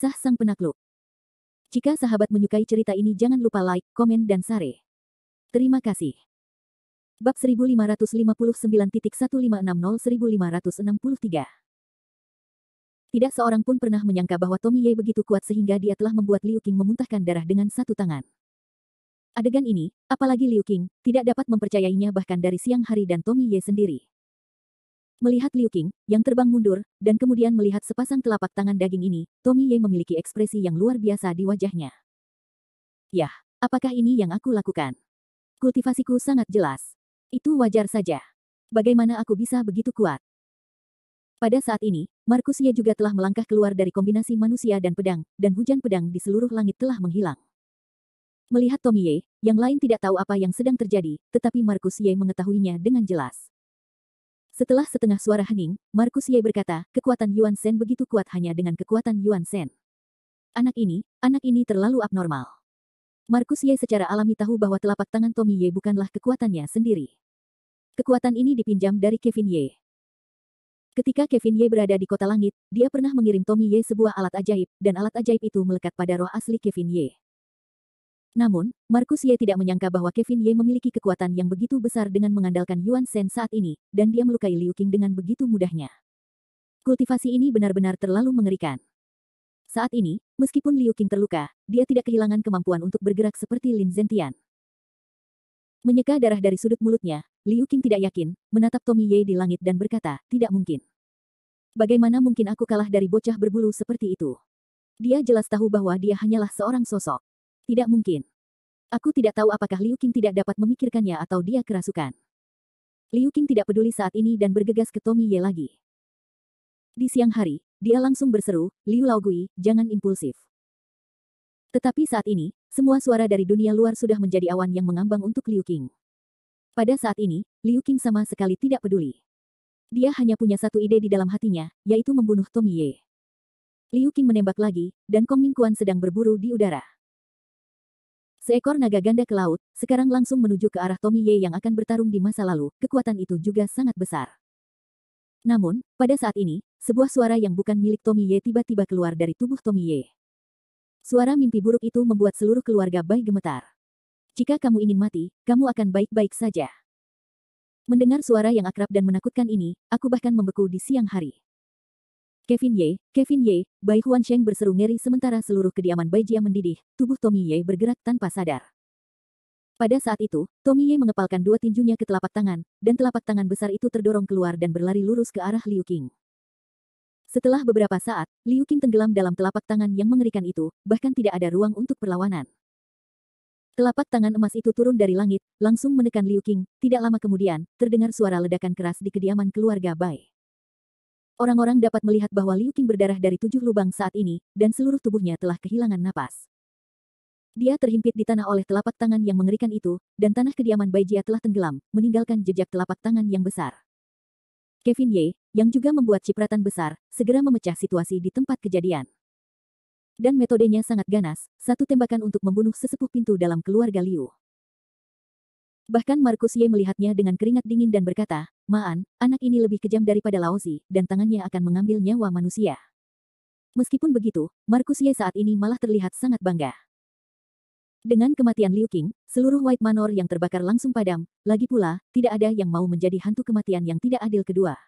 Kisah Sang Penakluk. Jika sahabat menyukai cerita ini jangan lupa like, komen dan share. Terima kasih. Bab 1559.1560-1563. Tidak seorang pun pernah menyangka bahwa Tommy Ye begitu kuat sehingga dia telah membuat Liu Qing memuntahkan darah dengan satu tangan. Adegan ini, apalagi Liu Qing, tidak dapat mempercayainya bahkan dari siang hari dan Tommy Ye sendiri. Melihat Liu Qing, yang terbang mundur, dan kemudian melihat sepasang telapak tangan daging ini, Tommy Ye memiliki ekspresi yang luar biasa di wajahnya. Yah, apakah ini yang aku lakukan? Kultivasiku sangat jelas. Itu wajar saja. Bagaimana aku bisa begitu kuat? Pada saat ini, Marcus Ye juga telah melangkah keluar dari kombinasi manusia dan pedang, dan hujan pedang di seluruh langit telah menghilang. Melihat Tommy Ye, yang lain tidak tahu apa yang sedang terjadi, tetapi Marcus Ye mengetahuinya dengan jelas. Setelah setengah suara hening, Marcus Ye berkata, kekuatan Yuan Shen begitu kuat hanya dengan kekuatan Yuan Shen. Anak ini terlalu abnormal. Marcus Ye secara alami tahu bahwa telapak tangan Tommy Ye bukanlah kekuatannya sendiri. Kekuatan ini dipinjam dari Kevin Ye. Ketika Kevin Ye berada di Kota Langit, dia pernah mengirim Tommy Ye sebuah alat ajaib, dan alat ajaib itu melekat pada roh asli Kevin Ye. Namun, Marcus Ye tidak menyangka bahwa Kevin Ye memiliki kekuatan yang begitu besar dengan mengandalkan Yuan Shen saat ini, dan dia melukai Liu Qing dengan begitu mudahnya. Kultivasi ini benar-benar terlalu mengerikan. Saat ini, meskipun Liu Qing terluka, dia tidak kehilangan kemampuan untuk bergerak seperti Lin Zentian. Menyeka darah dari sudut mulutnya, Liu Qing tidak yakin, menatap Tommy Ye di langit dan berkata, tidak mungkin. Bagaimana mungkin aku kalah dari bocah berbulu seperti itu? Dia jelas tahu bahwa dia hanyalah seorang sosok. Tidak mungkin. Aku tidak tahu apakah Liu Qing tidak dapat memikirkannya atau dia kerasukan. Liu Qing tidak peduli saat ini dan bergegas ke Tommy Ye lagi. Di siang hari, dia langsung berseru, Liu Laogui, jangan impulsif. Tetapi saat ini, semua suara dari dunia luar sudah menjadi awan yang mengambang untuk Liu Qing. Pada saat ini, Liu Qing sama sekali tidak peduli. Dia hanya punya satu ide di dalam hatinya, yaitu membunuh Tommy Ye. Liu Qing menembak lagi, dan Kong Mingquan sedang berburu di udara. Seekor naga ganda ke laut, sekarang langsung menuju ke arah Tommy Ye yang akan bertarung di masa lalu, kekuatan itu juga sangat besar. Namun, pada saat ini, sebuah suara yang bukan milik Tommy Ye tiba-tiba keluar dari tubuh Tommy Ye. Suara mimpi buruk itu membuat seluruh keluarga Bai gemetar. Jika kamu ingin mati, kamu akan baik-baik saja. Mendengar suara yang akrab dan menakutkan ini, aku bahkan membeku di siang hari. Kevin Ye, Bai Huansheng berseru ngeri sementara seluruh kediaman Bai Jia mendidih, tubuh Tommy Ye bergerak tanpa sadar. Pada saat itu, Tommy Ye mengepalkan dua tinjunya ke telapak tangan, dan telapak tangan besar itu terdorong keluar dan berlari lurus ke arah Liu Qing. Setelah beberapa saat, Liu Qing tenggelam dalam telapak tangan yang mengerikan itu, bahkan tidak ada ruang untuk perlawanan. Telapak tangan emas itu turun dari langit, langsung menekan Liu Qing, tidak lama kemudian, terdengar suara ledakan keras di kediaman keluarga Bai. Orang-orang dapat melihat bahwa Liu Qing berdarah dari 7 lubang saat ini, dan seluruh tubuhnya telah kehilangan napas. Dia terhimpit di tanah oleh telapak tangan yang mengerikan itu, dan tanah kediaman Bai Jia telah tenggelam, meninggalkan jejak telapak tangan yang besar. Kevin Ye, yang juga membuat cipratan besar, segera memecah situasi di tempat kejadian. Dan metodenya sangat ganas, satu tembakan untuk membunuh sesepuh pintu dalam keluarga Liu. Bahkan Marcus Ye melihatnya dengan keringat dingin dan berkata, Maan, anak ini lebih kejam daripada Laozi, dan tangannya akan mengambil nyawa manusia. Meskipun begitu, Marcus Ye saat ini malah terlihat sangat bangga. Dengan kematian Liu Qing, seluruh White Manor yang terbakar langsung padam, lagi pula, tidak ada yang mau menjadi hantu kematian yang tidak adil kedua.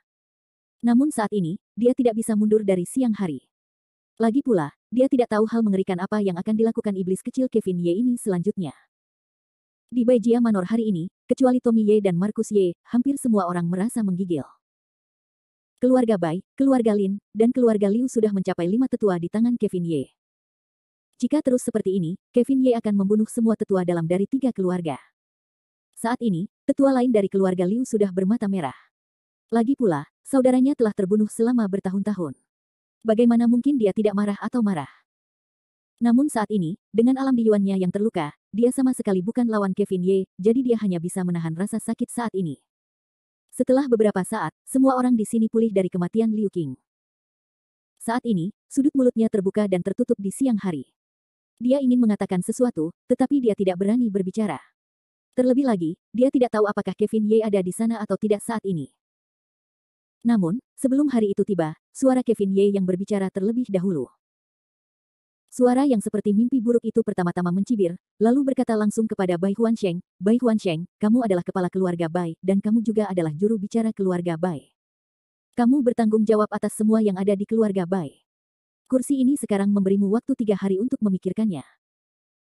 Namun saat ini, dia tidak bisa mundur dari siang hari. Lagi pula, dia tidak tahu hal mengerikan apa yang akan dilakukan iblis kecil Kevin Ye ini selanjutnya. Di Bai Jia Manor hari ini, kecuali Tommy Ye dan Marcus Ye, hampir semua orang merasa menggigil. Keluarga Bai, keluarga Lin, dan keluarga Liu sudah mencapai 5 tetua di tangan Kevin Ye. Jika terus seperti ini, Kevin Ye akan membunuh semua tetua dalam dari 3 keluarga. Saat ini, tetua lain dari keluarga Liu sudah bermata merah. Lagi pula, saudaranya telah terbunuh selama bertahun-tahun. Bagaimana mungkin dia tidak marah atau marah? Namun saat ini, dengan alam diyuannya yang terluka, dia sama sekali bukan lawan Kevin Ye, jadi dia hanya bisa menahan rasa sakit saat ini. Setelah beberapa saat, semua orang di sini pulih dari kematian Liu Qing. Saat ini, sudut mulutnya terbuka dan tertutup di siang hari. Dia ingin mengatakan sesuatu, tetapi dia tidak berani berbicara. Terlebih lagi, dia tidak tahu apakah Kevin Ye ada di sana atau tidak saat ini. Namun, sebelum hari itu tiba, suara Kevin Ye yang berbicara terlebih dahulu. Suara yang seperti mimpi buruk itu pertama-tama mencibir, lalu berkata langsung kepada Bai Huansheng, "Bai Huansheng, kamu adalah kepala keluarga Bai, dan kamu juga adalah juru bicara keluarga Bai. Kamu bertanggung jawab atas semua yang ada di keluarga Bai. Kursi ini sekarang memberimu waktu 3 hari untuk memikirkannya.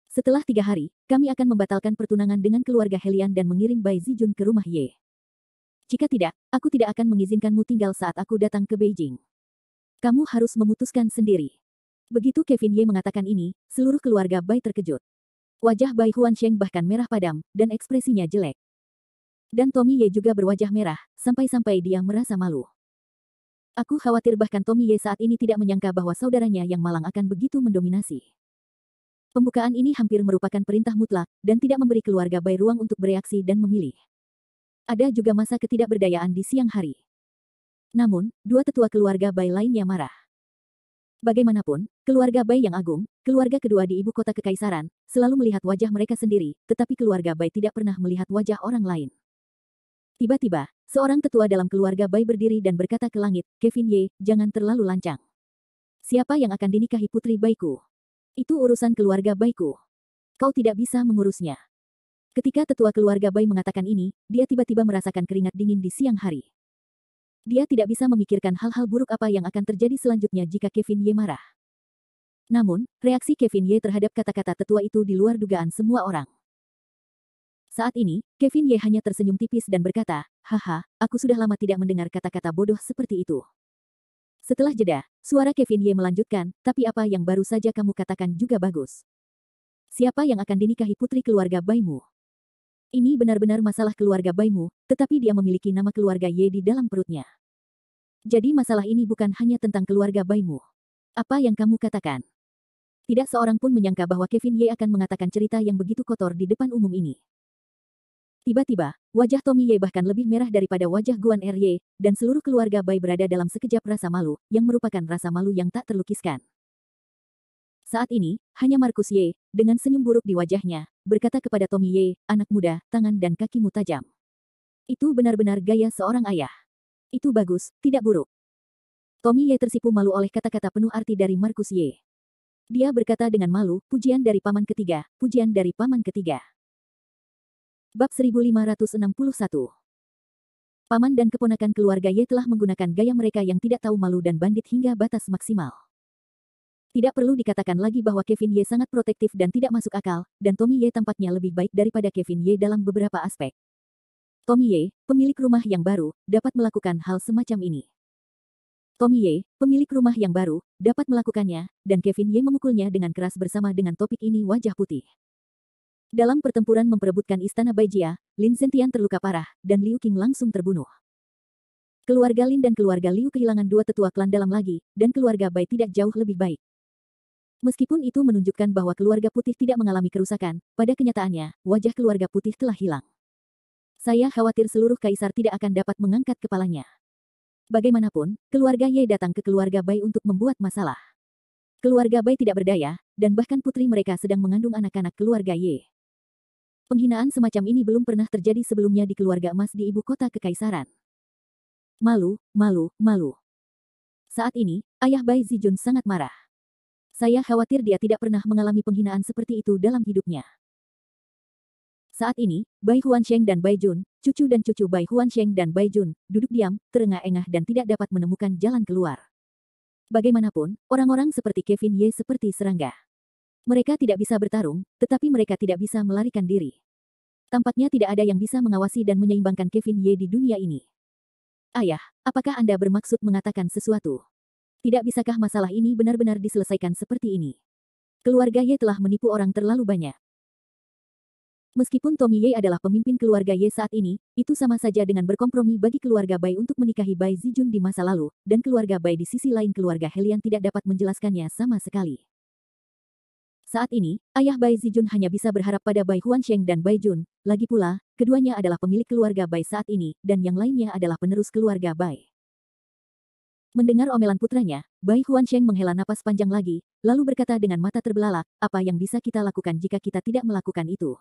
Setelah 3 hari, kami akan membatalkan pertunangan dengan keluarga Helian dan mengirim Bai Zijun ke rumah Ye. Jika tidak, aku tidak akan mengizinkanmu tinggal saat aku datang ke Beijing. Kamu harus memutuskan sendiri." Begitu Kevin Ye mengatakan ini, seluruh keluarga Bai terkejut. Wajah Bai Huansheng bahkan merah padam, dan ekspresinya jelek. Dan Tommy Ye juga berwajah merah, sampai-sampai dia merasa malu. Aku khawatir bahkan Tommy Ye saat ini tidak menyangka bahwa saudaranya yang malang akan begitu mendominasi. Pembukaan ini hampir merupakan perintah mutlak, dan tidak memberi keluarga Bai ruang untuk bereaksi dan memilih. Ada juga masa ketidakberdayaan di siang hari. Namun, dua tetua keluarga Bai lainnya marah. Bagaimanapun, keluarga Bai yang agung, keluarga kedua di ibu kota kekaisaran, selalu melihat wajah mereka sendiri, tetapi keluarga Bai tidak pernah melihat wajah orang lain. Tiba-tiba, seorang tetua dalam keluarga Bai berdiri dan berkata ke langit, "Kevin Ye, jangan terlalu lancang. Siapa yang akan dinikahi putri Baiku? Itu urusan keluarga Baiku. Kau tidak bisa mengurusnya." Ketika tetua keluarga Bai mengatakan ini, dia tiba-tiba merasakan keringat dingin di siang hari. Dia tidak bisa memikirkan hal-hal buruk apa yang akan terjadi selanjutnya jika Kevin Ye marah. Namun, reaksi Kevin Ye terhadap kata-kata tetua itu di luar dugaan semua orang. Saat ini, Kevin Ye hanya tersenyum tipis dan berkata, "Haha, aku sudah lama tidak mendengar kata-kata bodoh seperti itu." Setelah jeda, suara Kevin Ye melanjutkan, "Tapi apa yang baru saja kamu katakan juga bagus. Siapa yang akan dinikahi putri keluarga Baimu? Ini benar-benar masalah keluarga Baimu, tetapi dia memiliki nama keluarga Ye di dalam perutnya. Jadi masalah ini bukan hanya tentang keluarga Baimu. Apa yang kamu katakan?" Tidak seorang pun menyangka bahwa Kevin Ye akan mengatakan cerita yang begitu kotor di depan umum ini. Tiba-tiba, wajah Tommy Ye bahkan lebih merah daripada wajah Guan Ye, dan seluruh keluarga Bai berada dalam sekejap rasa malu, yang merupakan rasa malu yang tak terlukiskan. Saat ini, hanya Markus Ye, dengan senyum buruk di wajahnya, berkata kepada Tommy Ye, "Anak muda, tangan dan kakimu tajam. Itu benar-benar gaya seorang ayah. Itu bagus, tidak buruk." Tommy Ye tersipu malu oleh kata-kata penuh arti dari Markus Ye. Dia berkata dengan malu, "Pujian dari paman ketiga, pujian dari paman ketiga." Bab 1561. Paman dan keponakan keluarga Ye telah menggunakan gaya mereka yang tidak tahu malu dan bandit hingga batas maksimal. Tidak perlu dikatakan lagi bahwa Kevin Ye sangat protektif dan tidak masuk akal, dan Tommy Ye tampaknya lebih baik daripada Kevin Ye dalam beberapa aspek. Tommy Ye, pemilik rumah yang baru, dapat melakukan hal semacam ini. Tommy Ye, pemilik rumah yang baru, dapat melakukannya, dan Kevin Ye memukulnya dengan keras bersama dengan topik ini wajah putih. Dalam pertempuran memperebutkan istana Baijia, Lin Zentian terluka parah, dan Liu Qing langsung terbunuh. Keluarga Lin dan keluarga Liu kehilangan dua tetua klan dalam lagi, dan keluarga Bai tidak jauh lebih baik. Meskipun itu menunjukkan bahwa keluarga putih tidak mengalami kerusakan, pada kenyataannya, wajah keluarga putih telah hilang. Saya khawatir seluruh kaisar tidak akan dapat mengangkat kepalanya. Bagaimanapun, keluarga Ye datang ke keluarga Bai untuk membuat masalah. Keluarga Bai tidak berdaya, dan bahkan putri mereka sedang mengandung anak-anak keluarga Ye. Penghinaan semacam ini belum pernah terjadi sebelumnya di keluarga emas di ibu kota kekaisaran. Malu, malu, malu. Saat ini, ayah Bai Zijun sangat marah. Saya khawatir dia tidak pernah mengalami penghinaan seperti itu dalam hidupnya. Saat ini, Bai Huansheng dan Bai Jun, cucu dan cucu Bai Huansheng dan Bai Jun, duduk diam, terengah-engah dan tidak dapat menemukan jalan keluar. Bagaimanapun, orang-orang seperti Kevin Ye seperti serangga. Mereka tidak bisa bertarung, tetapi mereka tidak bisa melarikan diri. Tampaknya tidak ada yang bisa mengawasi dan menyeimbangkan Kevin Ye di dunia ini. Ayah, apakah Anda bermaksud mengatakan sesuatu? Tidak bisakah masalah ini benar-benar diselesaikan seperti ini? Keluarga Ye telah menipu orang terlalu banyak. Meskipun Tommy Ye adalah pemimpin keluarga Ye saat ini, itu sama saja dengan berkompromi bagi keluarga Bai untuk menikahi Bai Zijun di masa lalu, dan keluarga Bai di sisi lain keluarga Helian tidak dapat menjelaskannya sama sekali. Saat ini, ayah Bai Zijun hanya bisa berharap pada Bai Huansheng dan Bai Jun, lagi pula, keduanya adalah pemilik keluarga Bai saat ini, dan yang lainnya adalah penerus keluarga Bai. Mendengar omelan putranya, Bai Huansheng menghela napas panjang lagi, lalu berkata dengan mata terbelalak, "Apa yang bisa kita lakukan jika kita tidak melakukan itu?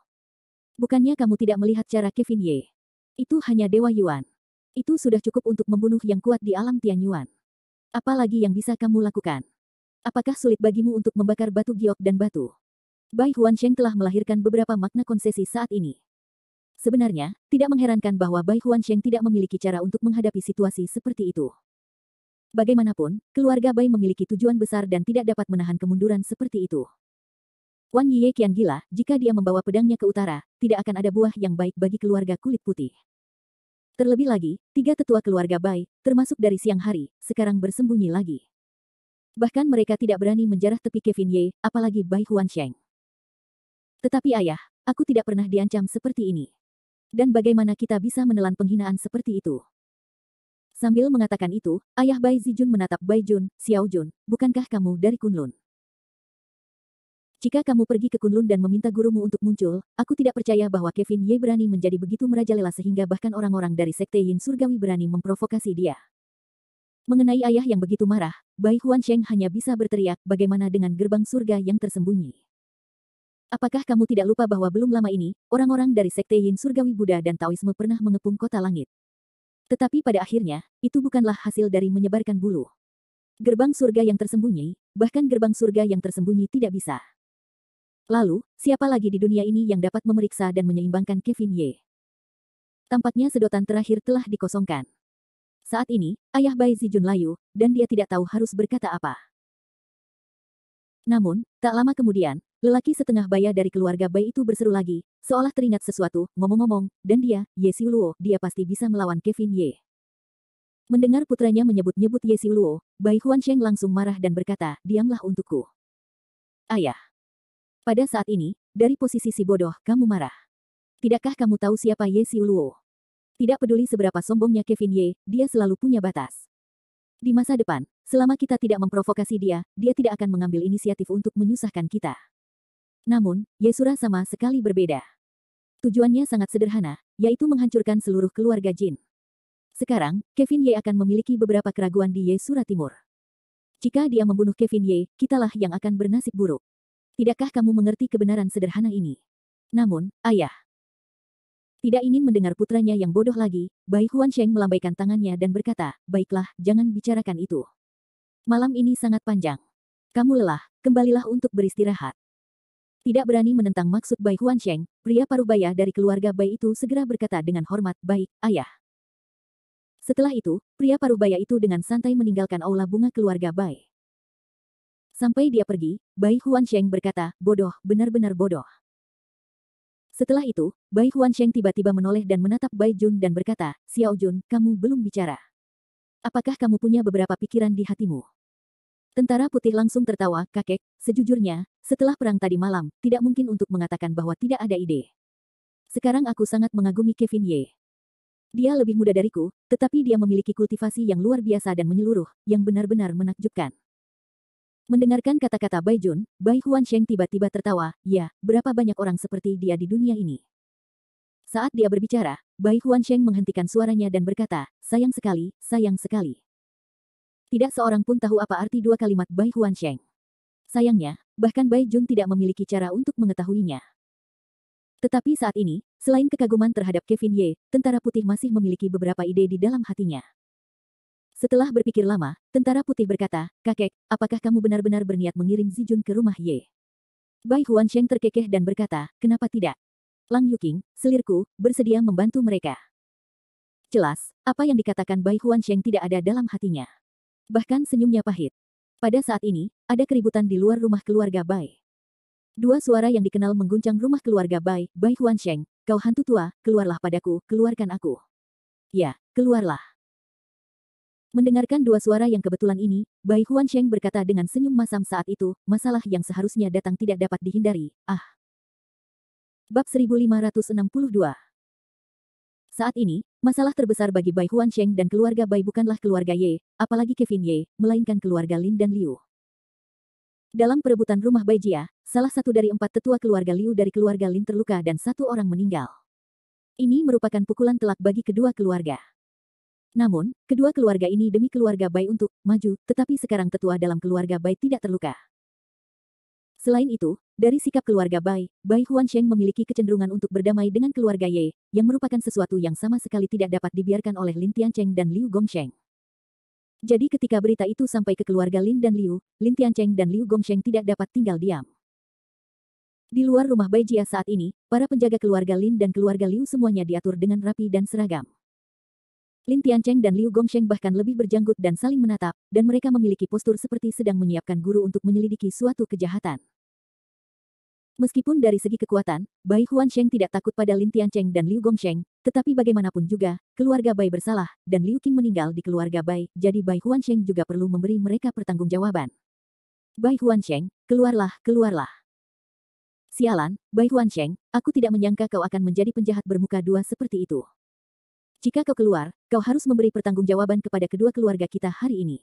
Bukannya kamu tidak melihat cara Kevin Ye? Itu hanya Dewa Yuan. Itu sudah cukup untuk membunuh yang kuat di alam Tianyuan. Apa lagi yang bisa kamu lakukan?" Apakah sulit bagimu untuk membakar batu giok dan batu? Bai Huansheng telah melahirkan beberapa makna konsesi saat ini. Sebenarnya, tidak mengherankan bahwa Bai Huansheng tidak memiliki cara untuk menghadapi situasi seperti itu. Bagaimanapun, keluarga Bai memiliki tujuan besar dan tidak dapat menahan kemunduran seperti itu. Wan Yie kian gila, jika dia membawa pedangnya ke utara, tidak akan ada buah yang baik bagi keluarga kulit putih. Terlebih lagi, 3 tetua keluarga Bai, termasuk dari siang hari, sekarang bersembunyi lagi. Bahkan mereka tidak berani menjarah tepi Kevin Ye, apalagi Bai Huansheng. Tetapi ayah, aku tidak pernah diancam seperti ini. Dan bagaimana kita bisa menelan penghinaan seperti itu? Sambil mengatakan itu, ayah Bai Zijun menatap Bai Jun, Xiao Jun, bukankah kamu dari Kunlun? Jika kamu pergi ke Kunlun dan meminta gurumu untuk muncul, aku tidak percaya bahwa Kevin Ye berani menjadi begitu merajalela sehingga bahkan orang-orang dari Sekte Yin Surgawi berani memprovokasi dia. Mengenai ayah yang begitu marah, Bai Huansheng hanya bisa berteriak, bagaimana dengan gerbang surga yang tersembunyi? Apakah kamu tidak lupa bahwa belum lama ini, orang-orang dari Sekte Yin Surgawi Buddha dan Taoisme pernah mengepung kota langit? Tetapi pada akhirnya, itu bukanlah hasil dari menyebarkan bulu. Gerbang surga yang tersembunyi, bahkan gerbang surga yang tersembunyi tidak bisa. Lalu, siapa lagi di dunia ini yang dapat memeriksa dan menyeimbangkan Kevin Ye? Tampaknya sedotan terakhir telah dikosongkan. Saat ini, ayah Bai Zijun layu, dan dia tidak tahu harus berkata apa. Namun, tak lama kemudian, lelaki setengah baya dari keluarga Bai itu berseru lagi, seolah teringat sesuatu, ngomong-ngomong, dan dia, Ye Xiuluo, dia pasti bisa melawan Kevin Ye. Mendengar putranya menyebut-nyebut Ye Xiuluo, Bai Huansheng langsung marah dan berkata, diamlah untukku. Ayah. Pada saat ini, dari posisi si bodoh, kamu marah. Tidakkah kamu tahu siapa Ye Xiuluo? Tidak peduli seberapa sombongnya Kevin Ye, dia selalu punya batas. Di masa depan, selama kita tidak memprovokasi dia, dia tidak akan mengambil inisiatif untuk menyusahkan kita. Namun, Yesura sama sekali berbeda. Tujuannya sangat sederhana, yaitu menghancurkan seluruh keluarga Jin. Sekarang, Kevin Ye akan memiliki beberapa keraguan di Yesura Timur. Jika dia membunuh Kevin Ye, kitalah yang akan bernasib buruk. Tidakkah kamu mengerti kebenaran sederhana ini? Namun, ayah. Tidak ingin mendengar putranya yang bodoh lagi, Bai Huansheng melambaikan tangannya dan berkata, baiklah, jangan bicarakan itu. Malam ini sangat panjang. Kamu lelah, kembalilah untuk beristirahat. Tidak berani menentang maksud Bai Huansheng, pria parubaya dari keluarga Bai itu segera berkata dengan hormat, baik, ayah. Setelah itu, pria parubaya itu dengan santai meninggalkan aula bunga keluarga Bai. Sampai dia pergi, Bai Huansheng berkata, bodoh, benar-benar bodoh. Setelah itu, Bai Huansheng tiba-tiba menoleh dan menatap Bai Jun dan berkata, Xiao Jun, kamu belum bicara. Apakah kamu punya beberapa pikiran di hatimu? Tentara putih langsung tertawa, kakek, sejujurnya, setelah perang tadi malam, tidak mungkin untuk mengatakan bahwa tidak ada ide. Sekarang aku sangat mengagumi Kevin Ye. Dia lebih muda dariku, tetapi dia memiliki kultivasi yang luar biasa dan menyeluruh, yang benar-benar menakjubkan. Mendengarkan kata-kata Bai Jun, Bai Huansheng tiba-tiba tertawa, ya, berapa banyak orang seperti dia di dunia ini. Saat dia berbicara, Bai Huansheng menghentikan suaranya dan berkata, sayang sekali, sayang sekali. Tidak seorang pun tahu apa arti dua kalimat Bai Huansheng. Sayangnya, bahkan Bai Jun tidak memiliki cara untuk mengetahuinya. Tetapi saat ini, selain kekaguman terhadap Kevin Ye, tentara putih masih memiliki beberapa ide di dalam hatinya. Setelah berpikir lama, tentara putih berkata, kakek, apakah kamu benar-benar berniat mengirim Zijun ke rumah Ye? Bai Huansheng terkekeh dan berkata, kenapa tidak? Lang Yuking, selirku, bersedia membantu mereka. Jelas, apa yang dikatakan Bai Huansheng tidak ada dalam hatinya. Bahkan senyumnya pahit. Pada saat ini, ada keributan di luar rumah keluarga Bai. Dua suara yang dikenal mengguncang rumah keluarga Bai, Bai Huansheng, kau hantu tua, keluarlah padaku, keluarkan aku. Ya, keluarlah. Mendengarkan dua suara yang kebetulan ini, Bai Huansheng berkata dengan senyum masam saat itu, masalah yang seharusnya datang tidak dapat dihindari, ah. Bab 1562. Saat ini, masalah terbesar bagi Bai Huansheng dan keluarga Bai bukanlah keluarga Ye, apalagi Kevin Ye, melainkan keluarga Lin dan Liu. Dalam perebutan rumah Bai Jia, salah satu dari 4 tetua keluarga Liu dari keluarga Lin terluka dan 1 orang meninggal. Ini merupakan pukulan telak bagi kedua keluarga. Namun, kedua keluarga ini demi keluarga Bai untuk maju, tetapi sekarang tetua dalam keluarga Bai tidak terluka. Selain itu, dari sikap keluarga Bai, Bai Huansheng memiliki kecenderungan untuk berdamai dengan keluarga Ye, yang merupakan sesuatu yang sama sekali tidak dapat dibiarkan oleh Lin Tiancheng dan Liu Gongsheng. Jadi ketika berita itu sampai ke keluarga Lin dan Liu, Lin Tiancheng dan Liu Gongsheng tidak dapat tinggal diam. Di luar rumah Bai Jia saat ini, para penjaga keluarga Lin dan keluarga Liu semuanya diatur dengan rapi dan seragam. Lin Tiancheng dan Liu Gongsheng bahkan lebih berjanggut dan saling menatap, dan mereka memiliki postur seperti sedang menyiapkan guru untuk menyelidiki suatu kejahatan. Meskipun dari segi kekuatan, Bai Huansheng tidak takut pada Lin Tiancheng dan Liu Gongsheng, tetapi bagaimanapun juga, keluarga Bai bersalah, dan Liu Qing meninggal di keluarga Bai, jadi Bai Huansheng juga perlu memberi mereka pertanggungjawaban. Bai Huansheng, keluarlah, keluarlah. Sialan, Bai Huansheng, aku tidak menyangka kau akan menjadi penjahat bermuka dua seperti itu. Jika kau keluar, kau harus memberi pertanggungjawaban kepada kedua keluarga kita hari ini.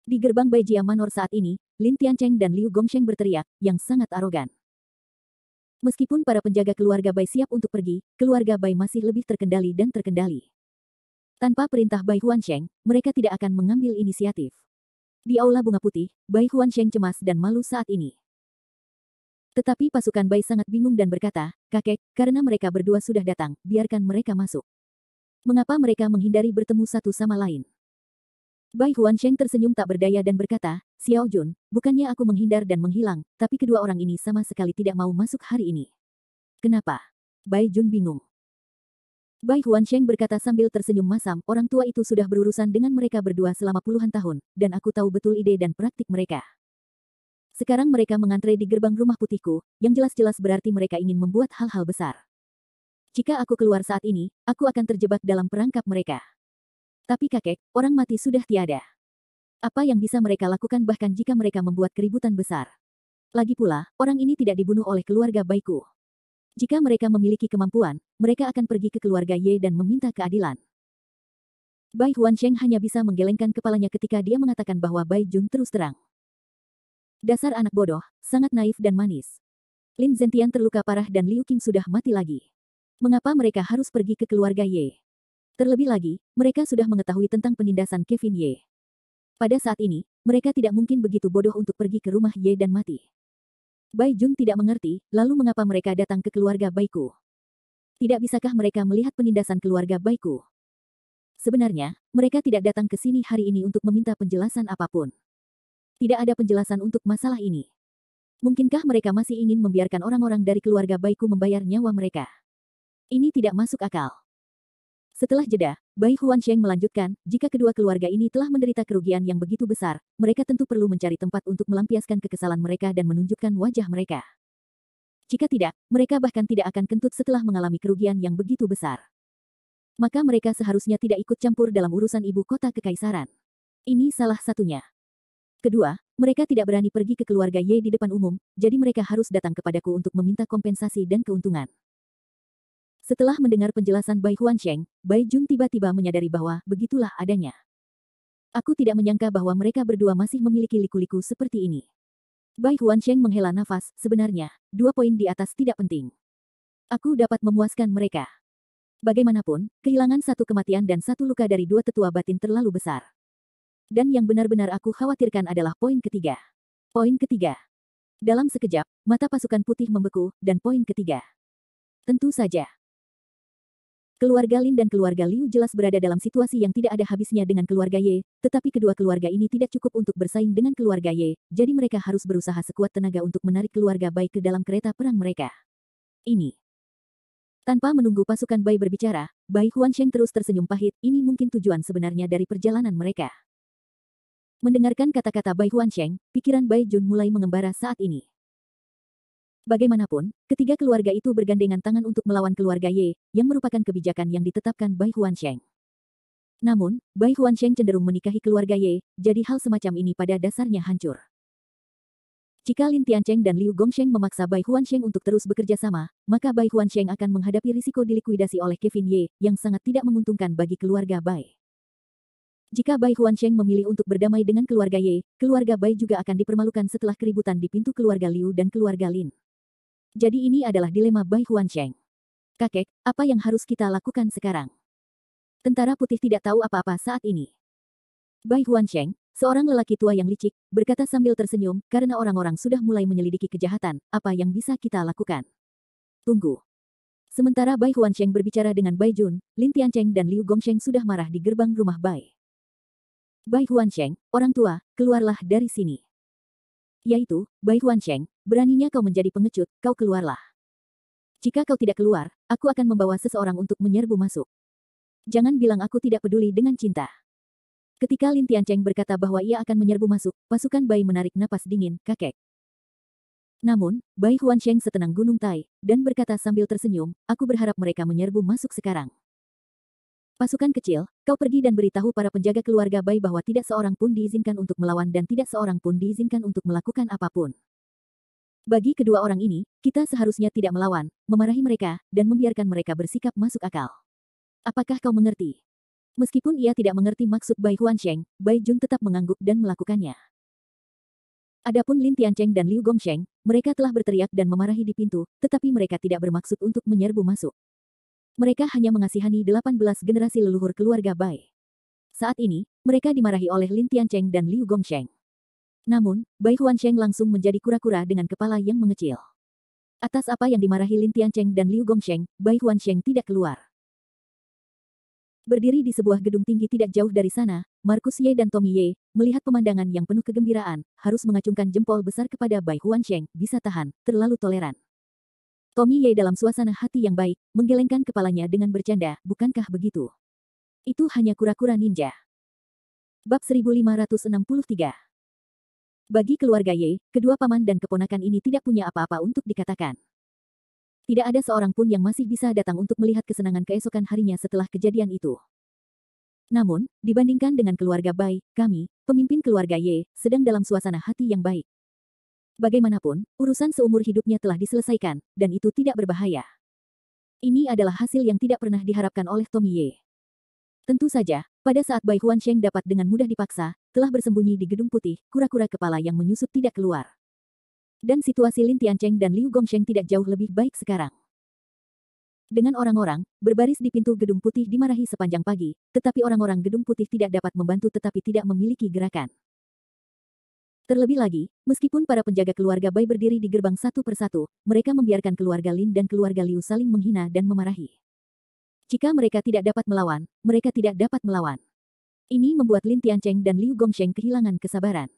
Di gerbang Bai Jia Manor saat ini, Lin Tiancheng dan Liu Gongsheng berteriak, yang sangat arogan. Meskipun para penjaga keluarga Bai siap untuk pergi, keluarga Bai masih lebih terkendali dan terkendali. Tanpa perintah Bai Huansheng, mereka tidak akan mengambil inisiatif. Di Aula Bunga Putih, Bai Huansheng cemas dan malu saat ini. Tetapi pasukan Bai sangat bingung dan berkata, kakek, karena mereka berdua sudah datang, biarkan mereka masuk. Mengapa mereka menghindari bertemu satu sama lain? Bai Huansheng tersenyum tak berdaya dan berkata, Xiao Jun, bukannya aku menghindar dan menghilang, tapi kedua orang ini sama sekali tidak mau masuk hari ini. Kenapa? Bai Jun bingung. Bai Huansheng berkata sambil tersenyum masam, orang tua itu sudah berurusan dengan mereka berdua selama puluhan tahun, dan aku tahu betul ide dan praktik mereka. Sekarang mereka mengantre di gerbang rumah putihku, yang jelas-jelas berarti mereka ingin membuat hal-hal besar. Jika aku keluar saat ini, aku akan terjebak dalam perangkap mereka. Tapi kakek, orang mati sudah tiada. Apa yang bisa mereka lakukan bahkan jika mereka membuat keributan besar? Lagi pula, orang ini tidak dibunuh oleh keluarga Baiku. Jika mereka memiliki kemampuan, mereka akan pergi ke keluarga Ye dan meminta keadilan. Bai Huansheng hanya bisa menggelengkan kepalanya ketika dia mengatakan bahwa Bai Jun terus terang. Dasar anak bodoh, sangat naif dan manis. Lin Zentian terluka parah dan Liu Qing sudah mati lagi. Mengapa mereka harus pergi ke keluarga Ye? Terlebih lagi, mereka sudah mengetahui tentang penindasan Kevin Ye. Pada saat ini, mereka tidak mungkin begitu bodoh untuk pergi ke rumah Ye dan mati. Bai Jun tidak mengerti, lalu mengapa mereka datang ke keluarga Baiku. Tidak bisakah mereka melihat penindasan keluarga Baiku? Sebenarnya, mereka tidak datang ke sini hari ini untuk meminta penjelasan apapun. Tidak ada penjelasan untuk masalah ini. Mungkinkah mereka masih ingin membiarkan orang-orang dari keluarga Baiku membayar nyawa mereka? Ini tidak masuk akal. Setelah jeda, Bai Huansheng melanjutkan, jika kedua keluarga ini telah menderita kerugian yang begitu besar, mereka tentu perlu mencari tempat untuk melampiaskan kekesalan mereka dan menunjukkan wajah mereka. Jika tidak, mereka bahkan tidak akan kentut setelah mengalami kerugian yang begitu besar. Maka mereka seharusnya tidak ikut campur dalam urusan ibu kota kekaisaran. Ini salah satunya. Kedua, mereka tidak berani pergi ke keluarga Ye di depan umum, jadi mereka harus datang kepadaku untuk meminta kompensasi dan keuntungan. Setelah mendengar penjelasan Bai Huansheng, Bai Jun tiba-tiba menyadari bahwa begitulah adanya. Aku tidak menyangka bahwa mereka berdua masih memiliki liku-liku seperti ini. Bai Huansheng menghela nafas, sebenarnya, 2 poin di atas tidak penting. Aku dapat memuaskan mereka. Bagaimanapun, kehilangan satu kematian dan satu luka dari 2 tetua batin terlalu besar. Dan yang benar-benar aku khawatirkan adalah poin ketiga. Poin ketiga. Dalam sekejap, mata pasukan putih membeku, dan poin ketiga. Tentu saja. Keluarga Lin dan keluarga Liu jelas berada dalam situasi yang tidak ada habisnya dengan keluarga Ye, tetapi kedua keluarga ini tidak cukup untuk bersaing dengan keluarga Ye, jadi mereka harus berusaha sekuat tenaga untuk menarik keluarga Bai ke dalam kereta perang mereka. Ini. Tanpa menunggu pasukan Bai berbicara, Bai Huansheng terus tersenyum pahit, ini mungkin tujuan sebenarnya dari perjalanan mereka. Mendengarkan kata-kata Bai Huansheng, pikiran Bai Jun mulai mengembara saat ini. Bagaimanapun, ketiga keluarga itu bergandengan tangan untuk melawan keluarga Ye, yang merupakan kebijakan yang ditetapkan Bai Huansheng. Namun, Bai Huansheng cenderung menikahi keluarga Ye, jadi hal semacam ini pada dasarnya hancur. Jika Lin Tiancheng dan Liu Gongsheng memaksa Bai Huansheng untuk terus bekerja sama, maka Bai Huansheng akan menghadapi risiko dilikuidasi oleh Kevin Ye, yang sangat tidak menguntungkan bagi keluarga Bai. Jika Bai Huansheng memilih untuk berdamai dengan keluarga Ye, keluarga Bai juga akan dipermalukan setelah keributan di pintu keluarga Liu dan keluarga Lin. Jadi ini adalah dilema Bai Huansheng. Kakek, apa yang harus kita lakukan sekarang? Tentara putih tidak tahu apa-apa saat ini. Bai Huansheng, seorang lelaki tua yang licik, berkata sambil tersenyum, karena orang-orang sudah mulai menyelidiki kejahatan, apa yang bisa kita lakukan? Tunggu. Sementara Bai Huansheng berbicara dengan Bai Jun, Lin Tiancheng dan Liu Gongsheng sudah marah di gerbang rumah Bai. Bai Huansheng, orang tua, keluarlah dari sini. Yaitu, Bai Huansheng, beraninya kau menjadi pengecut, kau keluarlah. Jika kau tidak keluar, aku akan membawa seseorang untuk menyerbu masuk. Jangan bilang aku tidak peduli dengan cinta. Ketika Lin Tiancheng berkata bahwa ia akan menyerbu masuk, pasukan Bai menarik napas dingin, kakek. Namun, Bai Huansheng setenang gunung Tai, dan berkata sambil tersenyum, aku berharap mereka menyerbu masuk sekarang. Pasukan kecil, kau pergi dan beritahu para penjaga keluarga Bai bahwa tidak seorang pun diizinkan untuk melawan dan tidak seorang pun diizinkan untuk melakukan apapun. Bagi kedua orang ini, kita seharusnya tidak melawan, memarahi mereka, dan membiarkan mereka bersikap masuk akal. Apakah kau mengerti? Meskipun ia tidak mengerti maksud Bai Huansheng, Bai Jun tetap mengangguk dan melakukannya. Adapun Lin Tiancheng dan Liu Gongsheng, mereka telah berteriak dan memarahi di pintu, tetapi mereka tidak bermaksud untuk menyerbu masuk. Mereka hanya mengasihani 18 generasi leluhur keluarga Bai. Saat ini, mereka dimarahi oleh Lin Tiancheng dan Liu Gongsheng. Namun, Bai Huansheng langsung menjadi kura-kura dengan kepala yang mengecil. Atas apa yang dimarahi Lin Tiancheng dan Liu Gongsheng, Bai Huansheng tidak keluar. Berdiri di sebuah gedung tinggi tidak jauh dari sana, Markus Ye dan Tommy Ye, melihat pemandangan yang penuh kegembiraan, harus mengacungkan jempol besar kepada Bai Huansheng, bisa tahan, terlalu toleran. Tommy Ye dalam suasana hati yang baik, menggelengkan kepalanya dengan bercanda, bukankah begitu? Itu hanya kura-kura ninja. Bab 1563. Bagi keluarga Ye, kedua paman dan keponakan ini tidak punya apa-apa untuk dikatakan. Tidak ada seorang pun yang masih bisa datang untuk melihat kesenangan keesokan harinya setelah kejadian itu. Namun, dibandingkan dengan keluarga Bai, kami, pemimpin keluarga Ye, sedang dalam suasana hati yang baik. Bagaimanapun, urusan seumur hidupnya telah diselesaikan, dan itu tidak berbahaya. Ini adalah hasil yang tidak pernah diharapkan oleh Tommy Ye. Tentu saja, pada saat Bai Huansheng dapat dengan mudah dipaksa, telah bersembunyi di gedung putih, kura-kura kepala yang menyusut tidak keluar. Dan situasi Lin Tiancheng dan Liu Gongsheng tidak jauh lebih baik sekarang. Dengan orang-orang, berbaris di pintu gedung putih dimarahi sepanjang pagi, tetapi orang-orang gedung putih tidak dapat membantu tetapi tidak memiliki gerakan. Terlebih lagi, meskipun para penjaga keluarga Bai berdiri di gerbang satu persatu, mereka membiarkan keluarga Lin dan keluarga Liu saling menghina dan memarahi. Jika mereka tidak dapat melawan, mereka tidak dapat melawan. Ini membuat Lin Tiancheng dan Liu Gongsheng kehilangan kesabaran.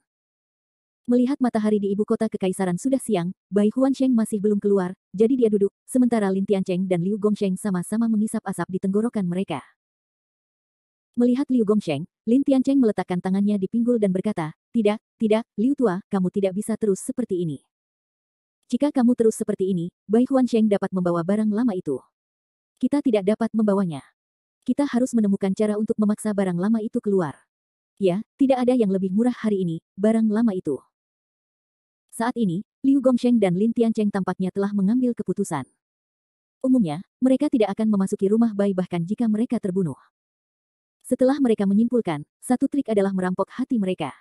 Melihat matahari di ibu kota kekaisaran sudah siang, Bai Huansheng masih belum keluar, jadi dia duduk, sementara Lin Tiancheng dan Liu Gongsheng sama-sama mengisap asap di tenggorokan mereka. Melihat Liu Gongsheng, Lin Tiancheng meletakkan tangannya di pinggul dan berkata, tidak, Liu tua, kamu tidak bisa terus seperti ini. Jika kamu terus seperti ini, Bai Huansheng dapat membawa barang lama itu. Kita tidak dapat membawanya. Kita harus menemukan cara untuk memaksa barang lama itu keluar. Ya, tidak ada yang lebih murah hari ini, barang lama itu. Saat ini, Liu Gongsheng dan Lin Tiancheng tampaknya telah mengambil keputusan. Umumnya, mereka tidak akan memasuki rumah Bai bahkan jika mereka terbunuh. Setelah mereka menyimpulkan, satu trik adalah merampok hati mereka.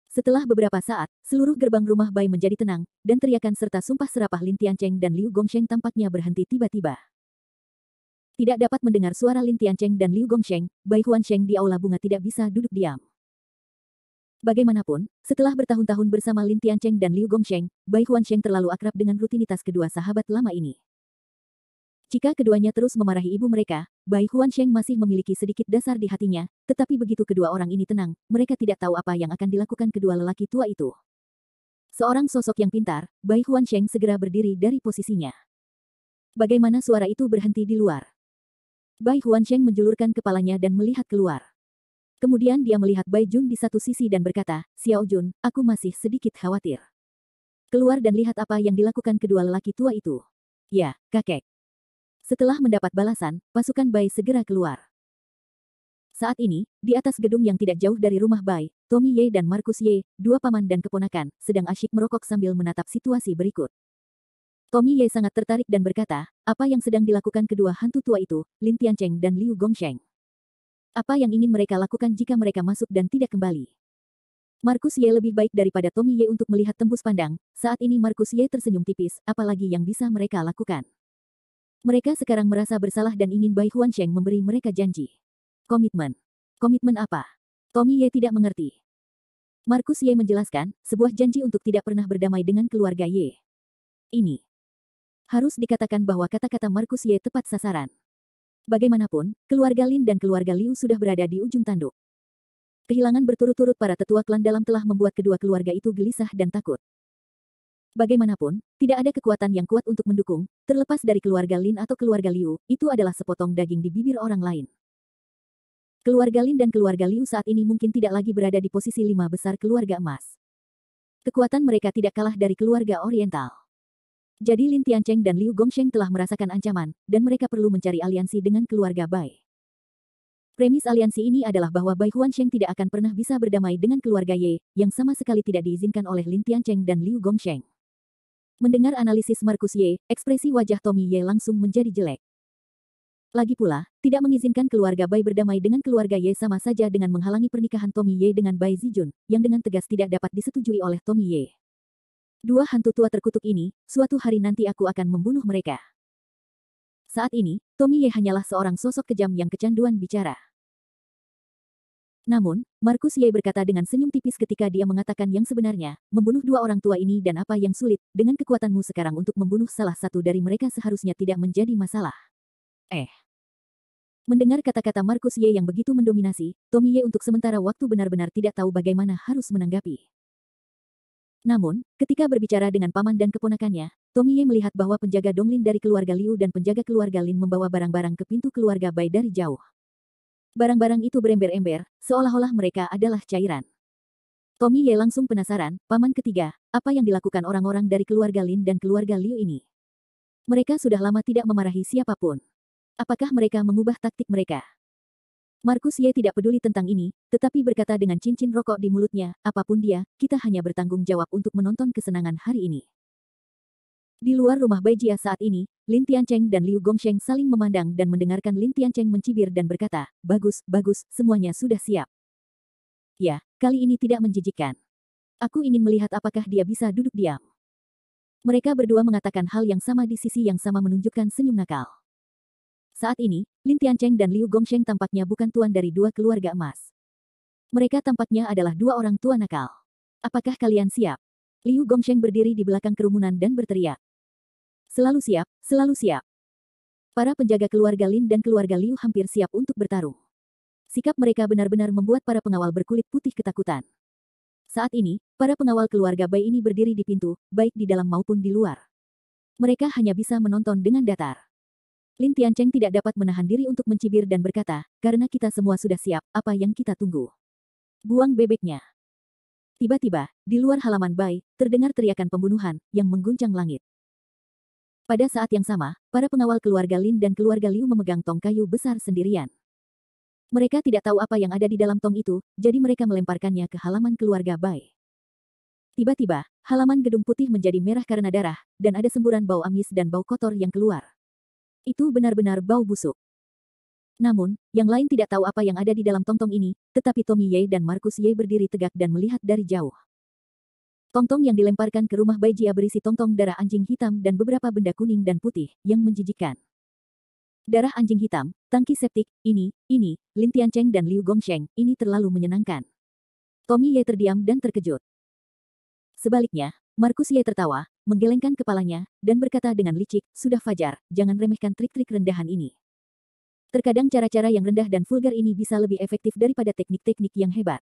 Setelah beberapa saat, seluruh gerbang rumah Bai menjadi tenang, dan teriakan serta sumpah serapah Lin Tiancheng dan Liu Gongsheng tampaknya berhenti tiba-tiba. Tidak dapat mendengar suara Lin Tiancheng dan Liu Gongsheng, Bai Huansheng di aula bunga tidak bisa duduk diam. Bagaimanapun, setelah bertahun-tahun bersama Lin Tiancheng dan Liu Gongsheng, Bai Huansheng terlalu akrab dengan rutinitas kedua sahabat lama ini. Jika keduanya terus memarahi ibu mereka, Bai Huansheng masih memiliki sedikit dasar di hatinya, tetapi begitu kedua orang ini tenang, mereka tidak tahu apa yang akan dilakukan kedua lelaki tua itu. Seorang sosok yang pintar, Bai Huansheng segera berdiri dari posisinya. Bagaimana suara itu berhenti di luar? Bai Huansheng menjulurkan kepalanya dan melihat keluar. Kemudian dia melihat Bai Jun di satu sisi dan berkata, Xiao Jun, aku masih sedikit khawatir. Keluar dan lihat apa yang dilakukan kedua lelaki tua itu. Ya, kakek. Setelah mendapat balasan, pasukan Bai segera keluar. Saat ini, di atas gedung yang tidak jauh dari rumah Bai, Tommy Ye dan Markus Ye, dua paman dan keponakan, sedang asyik merokok sambil menatap situasi berikut. Tommy Ye sangat tertarik dan berkata, apa yang sedang dilakukan kedua hantu tua itu, Lin Tiancheng dan Liu Gongsheng. Apa yang ingin mereka lakukan jika mereka masuk dan tidak kembali? Markus Ye lebih baik daripada Tommy Ye untuk melihat tembus pandang, saat ini Markus Ye tersenyum tipis, apalagi yang bisa mereka lakukan. Mereka sekarang merasa bersalah dan ingin Bai Huansheng memberi mereka janji. Komitmen. Komitmen apa? Tommy Ye tidak mengerti. Markus Ye menjelaskan, sebuah janji untuk tidak pernah berdamai dengan keluarga Ye. Ini. Harus dikatakan bahwa kata-kata Markus Ye tepat sasaran. Bagaimanapun, keluarga Lin dan keluarga Liu sudah berada di ujung tanduk. Kehilangan berturut-turut para tetua klan dalam telah membuat kedua keluarga itu gelisah dan takut. Bagaimanapun, tidak ada kekuatan yang kuat untuk mendukung, terlepas dari keluarga Lin atau keluarga Liu, itu adalah sepotong daging di bibir orang lain. Keluarga Lin dan keluarga Liu saat ini mungkin tidak lagi berada di posisi 5 besar keluarga emas. Kekuatan mereka tidak kalah dari keluarga Oriental. Jadi Lin Tiancheng dan Liu Gongsheng telah merasakan ancaman, dan mereka perlu mencari aliansi dengan keluarga Bai. Premis aliansi ini adalah bahwa Bai Huansheng tidak akan pernah bisa berdamai dengan keluarga Ye, yang sama sekali tidak diizinkan oleh Lin Tiancheng dan Liu Gongsheng. Mendengar analisis Markus Ye, ekspresi wajah Tommy Ye langsung menjadi jelek. Lagi pula, tidak mengizinkan keluarga Bai berdamai dengan keluarga Ye sama saja dengan menghalangi pernikahan Tommy Ye dengan Bai Zijun, yang dengan tegas tidak dapat disetujui oleh Tommy Ye. Dua hantu tua terkutuk ini, suatu hari nanti aku akan membunuh mereka. Saat ini, Tommy Ye hanyalah seorang sosok kejam yang kecanduan bicara. Namun, Markus Ye berkata dengan senyum tipis ketika dia mengatakan yang sebenarnya, membunuh dua orang tua ini dan apa yang sulit, dengan kekuatanmu sekarang untuk membunuh salah satu dari mereka seharusnya tidak menjadi masalah. Mendengar kata-kata Markus Ye yang begitu mendominasi, Tommy Ye untuk sementara waktu benar-benar tidak tahu bagaimana harus menanggapi. Namun, ketika berbicara dengan paman dan keponakannya, Tommy Ye melihat bahwa penjaga Donglin dari keluarga Liu dan penjaga keluarga Lin membawa barang-barang ke pintu keluarga Bai dari jauh. Barang-barang itu berember-ember, seolah-olah mereka adalah cairan. Tommy Ye langsung penasaran, paman ketiga, apa yang dilakukan orang-orang dari keluarga Lin dan keluarga Liu ini? Mereka sudah lama tidak memarahi siapapun. Apakah mereka mengubah taktik mereka? Markus Ye tidak peduli tentang ini, tetapi berkata dengan cincin rokok di mulutnya, apapun dia, kita hanya bertanggung jawab untuk menonton kesenangan hari ini. Di luar rumah Bai Jia saat ini, Lin Tiancheng dan Liu Gongsheng saling memandang dan mendengarkan Lin Tiancheng mencibir dan berkata, bagus, bagus, semuanya sudah siap. Ya, kali ini tidak menjijikkan. Aku ingin melihat apakah dia bisa duduk diam. Mereka berdua mengatakan hal yang sama di sisi yang sama menunjukkan senyum nakal. Saat ini, Lin Tiancheng dan Liu Gongsheng tampaknya bukan tuan dari dua keluarga emas. Mereka tampaknya adalah dua orang tua nakal. Apakah kalian siap? Liu Gongsheng berdiri di belakang kerumunan dan berteriak. Selalu siap, selalu siap. Para penjaga keluarga Lin dan keluarga Liu hampir siap untuk bertarung. Sikap mereka benar-benar membuat para pengawal berkulit putih ketakutan. Saat ini, para pengawal keluarga Bai ini berdiri di pintu, baik di dalam maupun di luar. Mereka hanya bisa menonton dengan datar. Lin Tiancheng tidak dapat menahan diri untuk mencibir dan berkata, karena kita semua sudah siap, apa yang kita tunggu? Buang bebeknya. Tiba-tiba, di luar halaman Bai, terdengar teriakan pembunuhan, yang mengguncang langit. Pada saat yang sama, para pengawal keluarga Lin dan keluarga Liu memegang tong kayu besar sendirian. Mereka tidak tahu apa yang ada di dalam tong itu, jadi mereka melemparkannya ke halaman keluarga Bai. Tiba-tiba, halaman gedung putih menjadi merah karena darah, dan ada semburan bau amis dan bau kotor yang keluar. Itu benar-benar bau busuk. Namun, yang lain tidak tahu apa yang ada di dalam tong-tong ini, tetapi Tommy Ye dan Markus Ye berdiri tegak dan melihat dari jauh. Tong-tong yang dilemparkan ke rumah Bai Jia berisi tong-tong darah anjing hitam dan beberapa benda kuning dan putih, yang menjijikkan. Darah anjing hitam, tangki septik, ini, Lin Tiancheng dan Liu Gongsheng, ini terlalu menyenangkan. Tommy Ye terdiam dan terkejut. Sebaliknya, Markus Ye tertawa, menggelengkan kepalanya, dan berkata dengan licik, sudah fajar, jangan remehkan trik-trik rendahan ini. Terkadang cara-cara yang rendah dan vulgar ini bisa lebih efektif daripada teknik-teknik yang hebat.